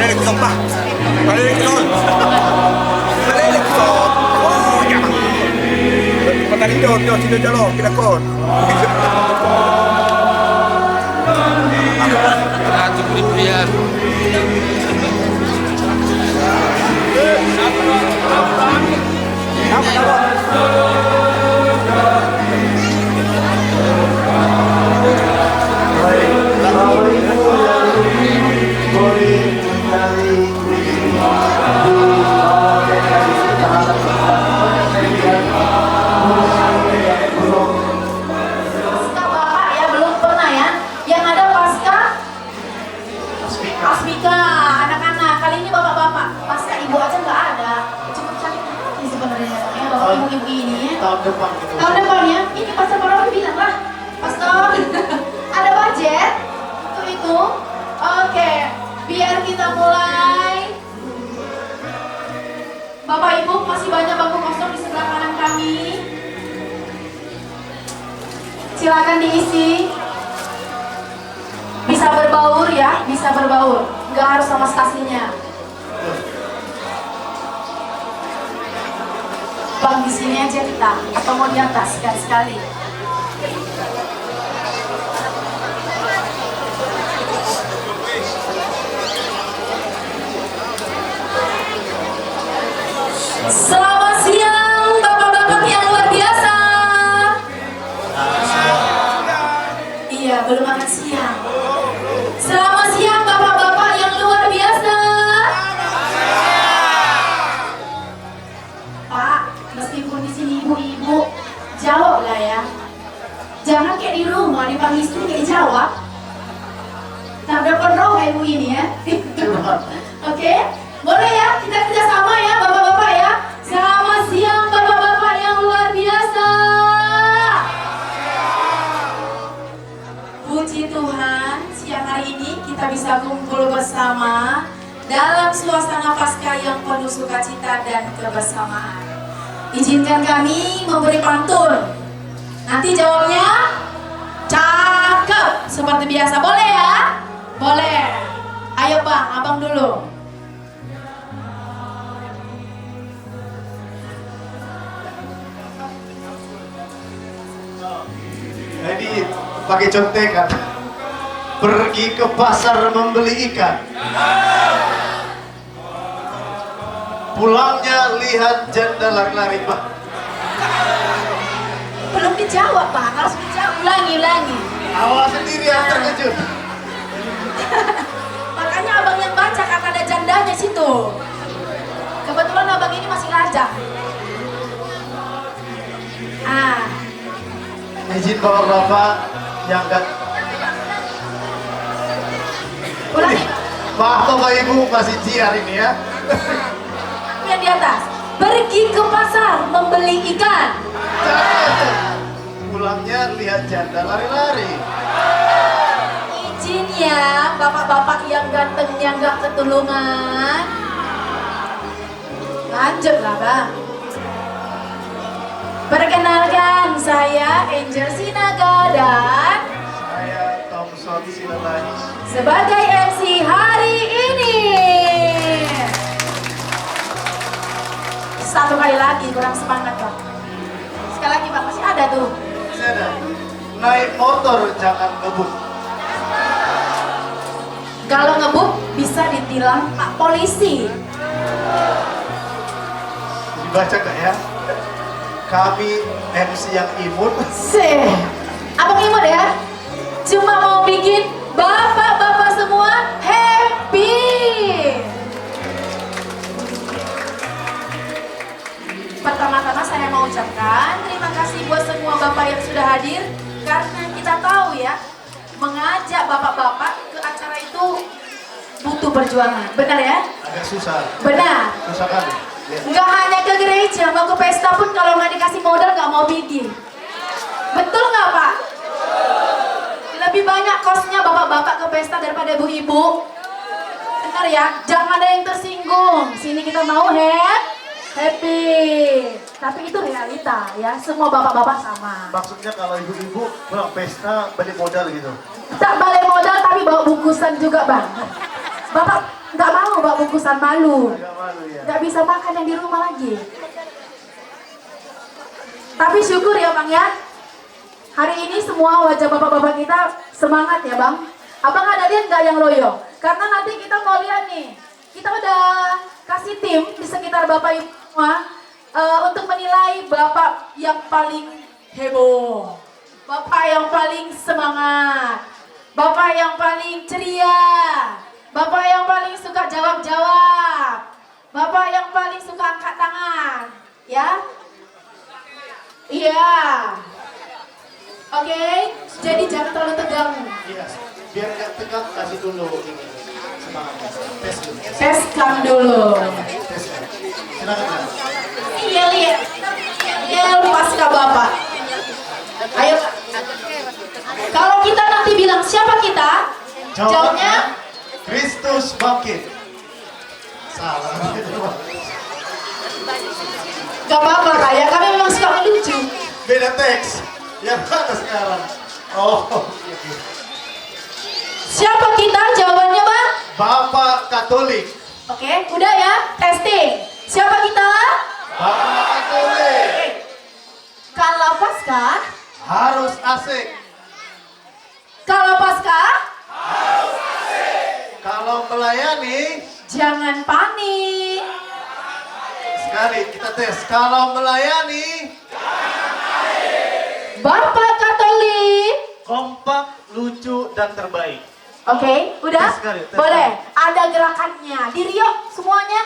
elektron pak. Balai elektron. Balai elektron. Oh ya. Patah tidur, sini jalan, kita kon. Ratu Priprian. Asmika, anak-anak, kali ini bapak-bapak, pasca ibu aja nggak ada, cukup sakit hati sebenarnya ya, bapak ibu-ibu ini ya. Tahun depan gitu. Tahun depan ya, ini pasca baru bilang lah, pastor, ada budget untuk itu. Oke, biar kita mulai. Bapak ibu masih banyak bangku kosong di sebelah kanan kami. Silakan diisi. Bisa berbaur ya, bisa berbaur. Nggak harus sama stasinya. Bang di sini aja kita, atau mau di atas sekali. Selamat siang bapak-bapak yang luar biasa. Iya, belum makan siang. Selamat siang bapak-bapak yang luar biasa. Pak, meskipun di sini ibu-ibu, jawab lah ya. Jangan kayak di rumah dipanggil istri kayak jawab. Nah, berapa roh ibu ini ya? Oke, boleh ya? Kita kerjasama ya bapak-bapak ya. Selamat siang bapak-bapak yang luar biasa. Puji Tuhan, siang hari ini kita bisa kumpul bersama dalam suasana Paskah yang penuh sukacita dan kebersamaan. Izinkan kami memberi pantun. Nanti jawabnya cakep seperti biasa. Boleh ya? Boleh. Ayo bang, abang dulu. Jadi pakai contekan. Pergi ke pasar membeli ikan. Pulangnya lihat janda lari-lari, Pak. Belum dijawab bang, harus dijawab. Ulangi. Awal sendiri yang terkejut. Makanya abang yang baca kata ada jandanya situ. Kebetulan abang ini masih lajang. Izin bapak-bapak yang enggak. Ulangi. Maaf Bapak Ibu masih jiar ini ya. Yang di atas. Pergi ke pasar membeli ikan. Pulangnya lihat janda lari-lari. Izin ya, bapak-bapak yang gantengnya nggak ketulungan. Lanjut lah bang. Perkenalkan, saya Angel Sinaga dan Saya Thompson Silalahi. sebagai MC hari ini. Satu kali lagi, kurang semangat bang. Sekali lagi bang, masih ada tuh. Saya naik motor jangan ngebut. Kalau ngebut bisa ditilang Pak Polisi. Dibaca gak ya? Kami MC yang imut. Abang imut ya? Cuma mau bikin bapak-bapak semua happy. Pertama-tama saya mau ucapkan terima kasih buat semua bapak yang sudah hadir. Karena kita tahu ya, mengajak bapak-bapak ke acara itu butuh perjuangan. Benar ya? Agak susah. Benar. Susah kali. Ya. Nggak hanya ke gereja, mau ke pesta pun kalau nggak dikasih modal nggak mau bikin. Betul nggak Pak? Lebih banyak kosnya bapak-bapak ke pesta daripada ibu-ibu. Benar ya? Jangan ada yang tersinggung. Sini kita mau happy. Tapi itu realita ya, semua bapak-bapak sama. Maksudnya kalau ibu-ibu pulang pesta balik modal gitu. Tak balik modal tapi bawa bungkusan juga bang. Bapak Nggak mau bawa bungkusan, malu. Agak malu ya. Nggak bisa makan yang di rumah lagi. Tapi syukur ya Bang ya. Hari ini semua wajah bapak-bapak kita semangat ya Bang. Abang ada lihat nggak yang loyo? Karena nanti kita mau lihat nih. Kita udah kasih tim di sekitar bapak ibu semua untuk menilai bapak yang paling heboh, bapak yang paling semangat, bapak yang paling ceria, bapak yang paling suka jawab-jawab, bapak yang paling suka angkat tangan, ya? Iya. Oke, jadi jangan terlalu tegang. Iya, biar nggak tegang kasih dulu ini semangatnya. Tes dulu. Teskan dulu. Tes. Silakan. Iya lihat. Iya pasca bapak. Ayo. Kalau kita nanti bilang siapa kita, jawabnya Kristus bangkit. Salah. gak apa-apa Kak ya, kami memang suka melucu. Beda teks. Yang mana sekarang? Oh, gitu. Siapa kita? Jawabannya Bang? Bapak Katolik. Oke, udah ya, testing. Siapa kita? Bapak Katolik. Kalau Paskah, Harus asik. kalau Paskah, Kalau melayani, jangan panik. sekali kita tes. Kalau melayani, Bapak Katolik. kompak, lucu, dan terbaik. Oke, udah? Tes sekali, tes Boleh. Ada gerakannya. Diri yuk semuanya.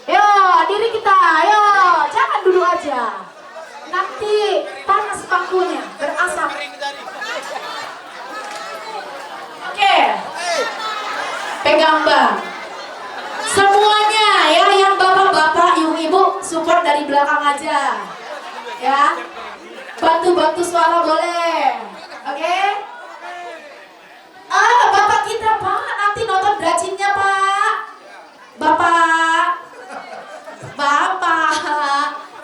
Yo, diri kita. Yo, jangan duduk aja. Nanti panas bangkunya, berasap. Oke. Pegang Bang. Semuanya ya, yang bapak-bapak, ibu-ibu support dari belakang aja. Ya. Bantu-bantu suara boleh. Oke? Bapak kita Pak, nanti nonton Dracinnya Pak. Bapak,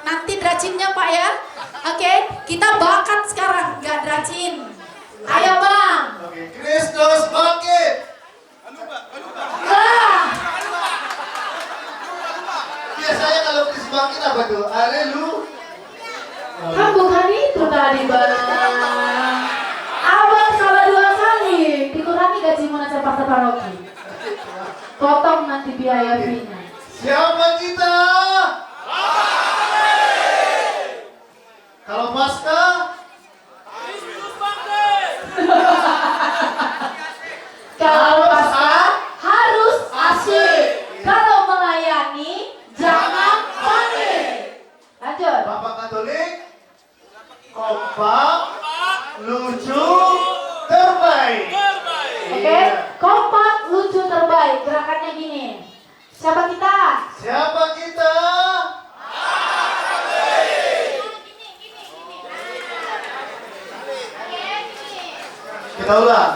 nanti Dracinnya Pak ya. Oke, kita bakat sekarang, nggak Dracin. Ayo Bang. Oke, Kristus bangkit. Wah, Biasanya kalau Kristus bangkit apa tuh? Haleluya. kan bukan itu tadi Bang. Abang salah 2 kali. Dikurangi gaji monastir pastor paroki. Potong nanti biaya fee-nya. Siapa kita? Kalau Paskah, Kalau Paskah harus asik. Kalau melayani jangan panik. Lanjut. Bapak Katolik, kompak, lucu, terbaik. Oke, kompak, lucu, terbaik. Gerakannya gini. Siapa kita? Siapa kita? Kita ulang.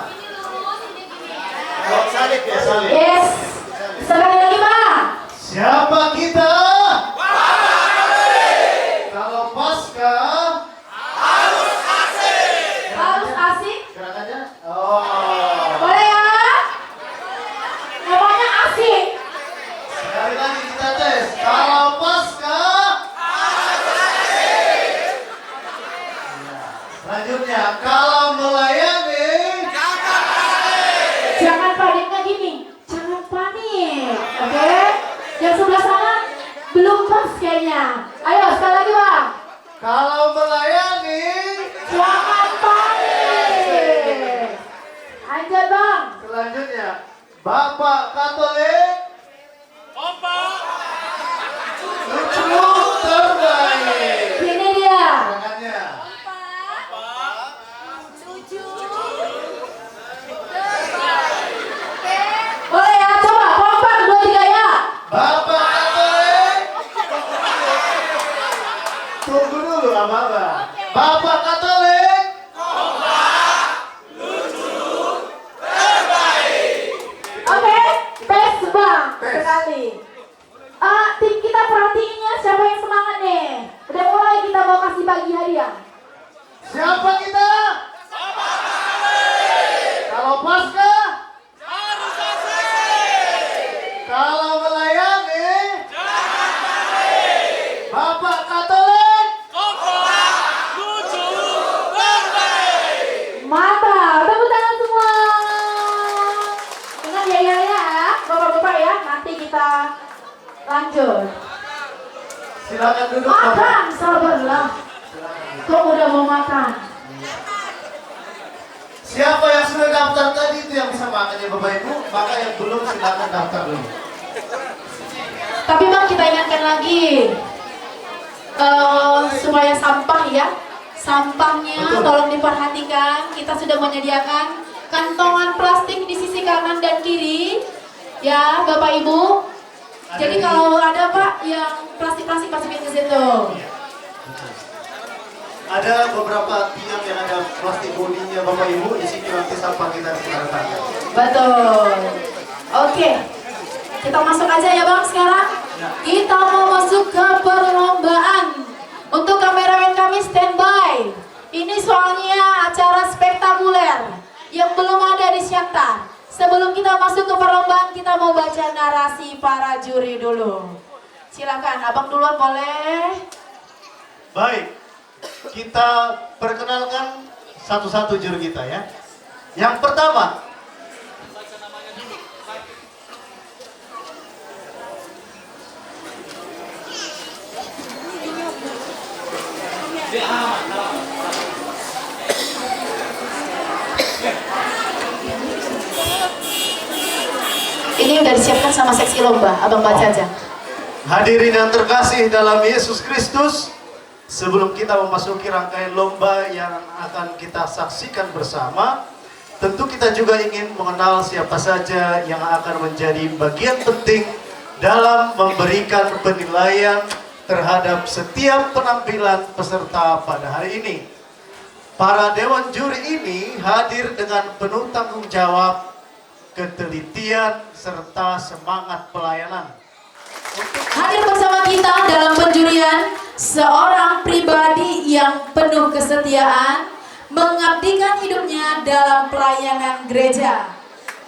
Oh, salib ya, salib. Yes. Sekali lagi Bang. Siapa kita? Kalau Paskah, Harus asik. gerakannya? Oh. Boleh ya? Namanya asik. Sekali lagi kita tes. Kalau Paskah, selanjutnya, kalau melayani, Jangan paniknya gini. Jangan panik. Oke? Yang sebelah sana belum pas kayaknya. Ayo sekali lagi Bang. kalau melayani, Jangan panik. Lanjut Bang. selanjutnya, Bapak Katolik, lucu terbaik. Ini dia. Gerakannya. Boleh ya, coba kompak 2 3 ya. Bapak Katolik, tunggu dulu abang. Bapak Katolik, Oke, tes Bang Tes. sekali. Tim kita perhatiinnya siapa yang semangat nih. Udah mulai kita mau kasih bagi hadiah. siapa kita? Kalau Paskah, Kalau melayani, Bapak Katolik. Mantap, tepuk tangan semua. Dengan ya, bapak-bapak ya, nanti kita lanjut. Silakan duduk, Bapak. Makan, sabarlah. Kok udah mau makan? Siapa yang sudah daftar tadi itu yang bisa makan ya Bapak Ibu, maka yang belum silakan daftar dulu. Tapi Bang, kita ingatkan lagi supaya sampah ya, sampahnya Betul. tolong diperhatikan. Kita sudah menyediakan kantongan plastik di sisi kanan dan kiri, ya Bapak Ibu. Jadi kalau ada Pak yang plastik-plastik masukin ke situ. Ada beberapa tiang yang ada plastik bodinya Bapak Ibu, di sini nanti sampah kita diletakkan. Betul. Oke, kita masuk aja ya Bang sekarang. Kita mau masuk ke perlombaan. Untuk kameramen kami standby. Ini soalnya acara spektakuler yang belum ada di Siantar. Sebelum kita masuk ke perlombaan, kita mau baca narasi para juri dulu. Silakan, Abang duluan boleh. Baik, kita perkenalkan satu-satu juri kita ya. Yang pertama, Ini udah disiapkan sama seksi lomba, Abang baca aja. hadirin yang terkasih dalam Yesus Kristus, sebelum kita memasuki rangkaian lomba yang akan kita saksikan bersama, tentu kita juga ingin mengenal siapa saja yang akan menjadi bagian penting dalam memberikan penilaian terhadap setiap penampilan peserta pada hari ini. Para dewan juri ini hadir dengan penuh tanggung jawab, ketelitian, serta semangat pelayanan. Hadir bersama kita dalam penjurian seorang pribadi yang penuh kesetiaan, mengabdikan hidupnya dalam pelayanan gereja,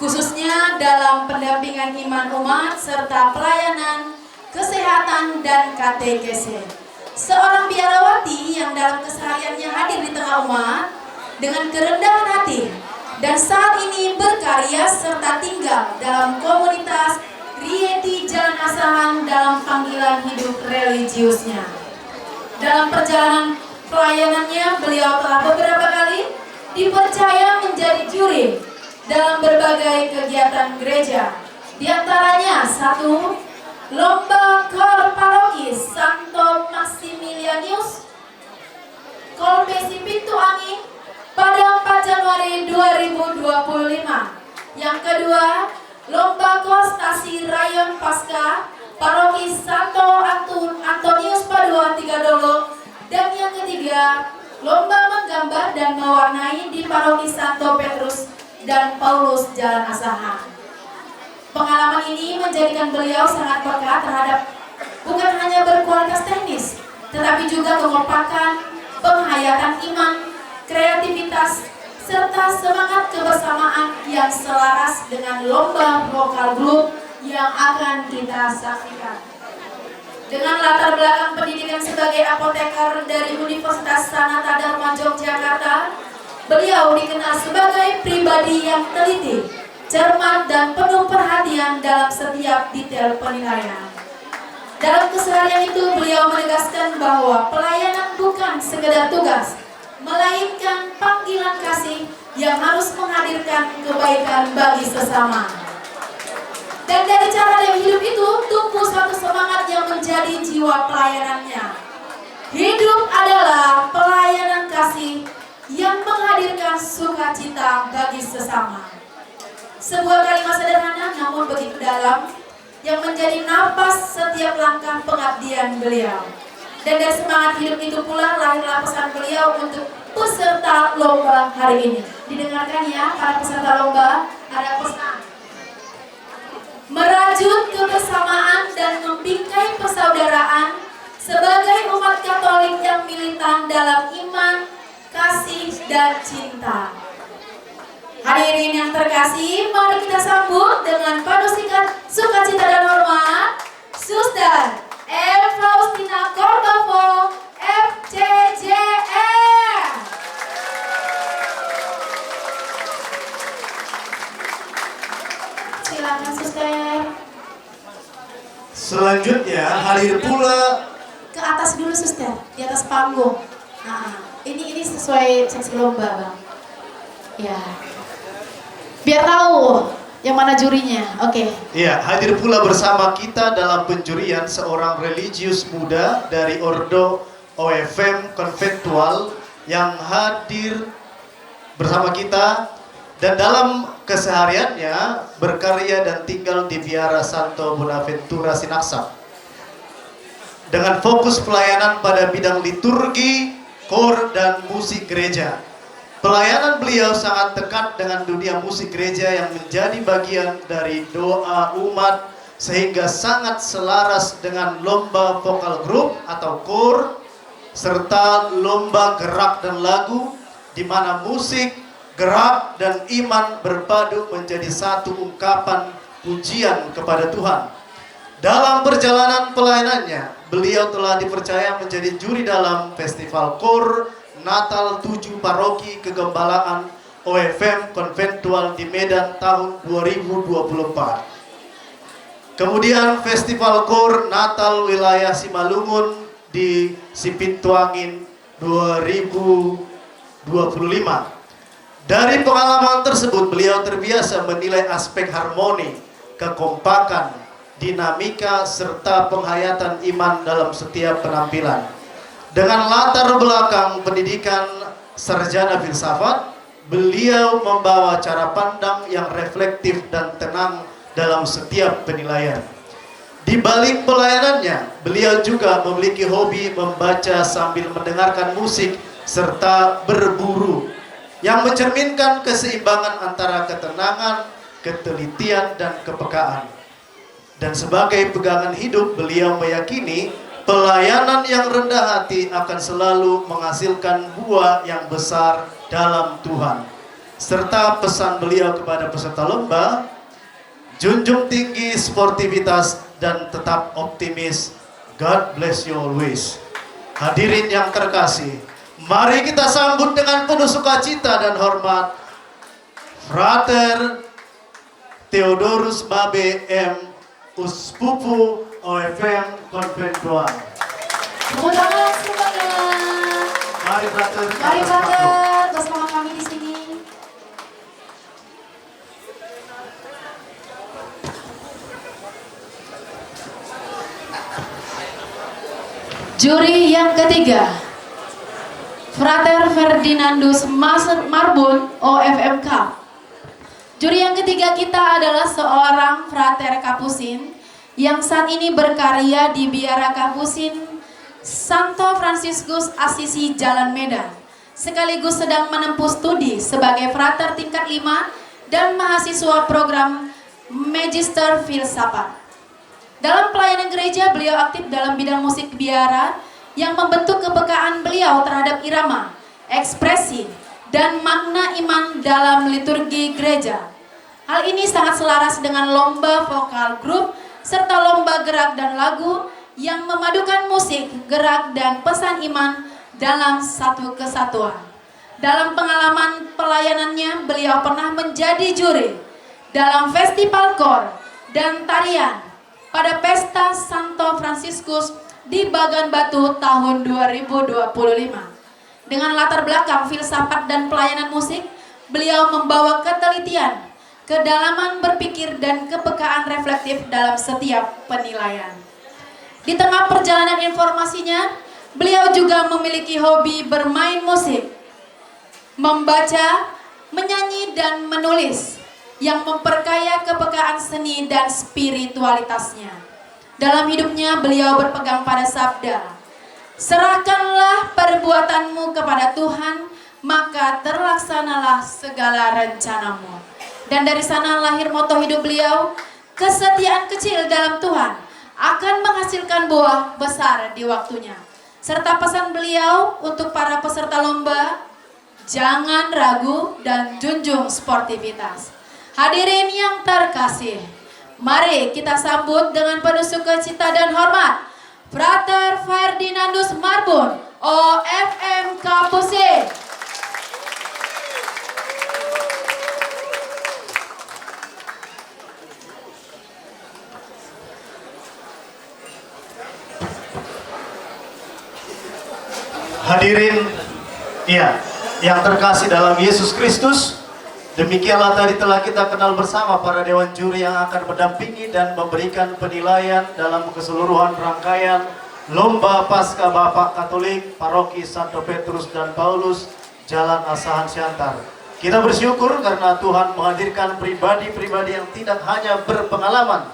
khususnya dalam pendampingan iman umat serta pelayanan kesehatan dan katekese. Seorang biarawati yang dalam kesehariannya hadir di tengah umat dengan kerendahan hati dan saat ini berkarya serta tinggal dalam komunitas Rieti Jalan Asahan dalam panggilan hidup religiusnya. Dalam perjalanan pelayanannya, beliau telah beberapa kali dipercaya menjadi juri dalam berbagai kegiatan gereja. Di antaranya 1. Lomba Kor Paroki Santo Maximilianus Kolbesi Pintu Angin pada 4 Januari 2025. Yang kedua, Lomba Kor Stasi Rayon Pasca Paroki Santo Antonius Padua Tigadolo. Dan yang ketiga, Lomba Menggambar dan Mewarnai di Paroki Santo Petrus dan Paulus Jalan Asahan. Pengalaman ini menjadikan beliau sangat peka terhadap bukan hanya berkualitas teknis, tetapi juga kekompakan, penghayatan iman, kreativitas, serta semangat kebersamaan yang selaras dengan lomba vokal group yang akan kita saksikan. Dengan latar belakang pendidikan sebagai apoteker dari Universitas Sanata Dharma Yogyakarta, beliau dikenal sebagai pribadi yang teliti, cermat dan penuh perhatian dalam setiap detail penilaian. Dalam keseharian itu beliau menegaskan bahwa pelayanan bukan sekedar tugas, melainkan panggilan kasih yang harus menghadirkan kebaikan bagi sesama. Dan dari cara dia hidup itu tumbuh satu semangat yang menjadi jiwa pelayanannya. Hidup adalah pelayanan kasih yang menghadirkan sukacita bagi sesama. Sebuah kalimat sederhana namun begitu dalam yang menjadi napas setiap langkah pengabdian beliau. Dan dari semangat hidup itu pula lahirlah pesan beliau untuk peserta lomba hari ini. Didengarkan ya para peserta lomba, ada pesan. Merajut kebersamaan dan membingkai persaudaraan sebagai umat Katolik yang militan dalam iman, kasih, dan cinta. Hadirin yang terkasih, mari kita sambut dengan penuh sukacita dan Selanjutnya hadir pula Ke atas dulu suster, di atas panggung. Nah, ini sesuai seksi lomba bang. Ya, biar tahu yang mana jurinya. Oke. ya, hadir pula bersama kita dalam penjurian seorang religius muda dari Ordo OFM Konventual yang hadir bersama kita dan dalam kesehariannya berkarya dan tinggal di Biara Santo Bonaventura Sinaksak dengan fokus pelayanan pada bidang liturgi, kor, dan musik gereja. Pelayanan beliau sangat dekat dengan dunia musik gereja yang menjadi bagian dari doa umat sehingga sangat selaras dengan lomba vokal grup atau kor serta lomba gerak dan lagu di mana musik, gerak, dan iman berpadu menjadi satu ungkapan pujian kepada Tuhan. Dalam perjalanan pelayanannya, beliau telah dipercaya menjadi juri dalam Festival Kor Natal 7 Paroki Kegembalaan OFM Konventual di Medan tahun 2024. Kemudian Festival Kor Natal Wilayah Simalungun di Sipintuangin 2025. Dari pengalaman tersebut, beliau terbiasa menilai aspek harmoni, kekompakan, dinamika, serta penghayatan iman dalam setiap penampilan. Dengan latar belakang pendidikan sarjana filsafat, beliau membawa cara pandang yang reflektif dan tenang dalam setiap penilaian. Di balik pelayanannya, beliau juga memiliki hobi membaca sambil mendengarkan musik serta berburu yang mencerminkan keseimbangan antara ketenangan, ketelitian, dan kepekaan. Dan sebagai pegangan hidup, beliau meyakini pelayanan yang rendah hati akan selalu menghasilkan buah yang besar dalam Tuhan. Serta pesan beliau kepada peserta lomba, junjung tinggi sportivitas dan tetap optimis. God bless you always. Hadirin yang terkasih, mari kita sambut dengan penuh sukacita dan hormat Frater Theodorus Babe M. Uspupu OFM Konventual. Tepuk tangan semuanya. Mari Frater. Mari Frater, bersama kami di sini. Juri yang ketiga, Frater Ferdinandus Marbun OFMK. Juri yang ketiga kita adalah seorang Frater Kapusin yang saat ini berkarya di Biara Kapusin Santo Fransiskus Assisi Jalan Medan, sekaligus sedang menempuh studi sebagai Frater tingkat 5 dan mahasiswa program Magister Filsafat. Dalam pelayanan gereja, beliau aktif dalam bidang musik biara yang membentuk kepekaan beliau terhadap irama, ekspresi, dan makna iman dalam liturgi gereja. Hal ini sangat selaras dengan lomba vokal grup serta lomba gerak dan lagu yang memadukan musik, gerak, dan pesan iman dalam satu kesatuan. Dalam pengalaman pelayanannya, beliau pernah menjadi juri dalam festival kor dan tarian pada Pesta Santo Fransiskus di Bagan Batu tahun 2025. Dengan latar belakang filsafat dan pelayanan musik, beliau membawa ketelitian, kedalaman berpikir, dan kepekaan reflektif dalam setiap penilaian. Di tengah perjalanan informasinya, beliau juga memiliki hobi bermain musik, membaca, menyanyi, dan menulis yang memperkaya kepekaan seni dan spiritualitasnya. Dalam hidupnya, beliau berpegang pada sabda, "Serahkanlah perbuatanmu kepada Tuhan, maka terlaksanalah segala rencanamu." Dan dari sana lahir moto hidup beliau, "Kesetiaan kecil dalam Tuhan akan menghasilkan buah besar di waktunya." Serta pesan beliau untuk para peserta lomba, "Jangan ragu dan junjung sportivitas." Hadirin yang terkasih, mari kita sambut dengan penuh sukacita dan hormat Frater Ferdinandus Marbun OFM Kapusin. Hadirin, iya, yang terkasih dalam Yesus Kristus, demikianlah tadi telah kita kenal bersama para dewan juri yang akan mendampingi dan memberikan penilaian dalam keseluruhan rangkaian Lomba Paskah Bapak Katolik Paroki Santo Petrus dan Paulus Jalan Asahan Siantar. Kita bersyukur karena Tuhan menghadirkan pribadi-pribadi yang tidak hanya berpengalaman,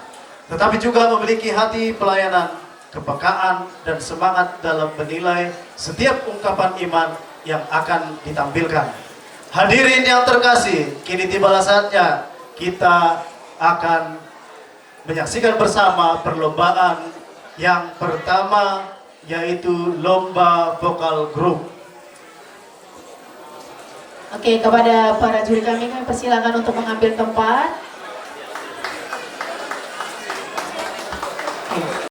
tetapi juga memiliki hati pelayanan, kepekaan, dan semangat dalam menilai setiap ungkapan iman yang akan ditampilkan. Hadirin yang terkasih, kini tibalah saatnya kita akan menyaksikan bersama perlombaan yang pertama, yaitu lomba vokal grup. Oke, kepada para juri kami persilakan untuk mengambil tempat.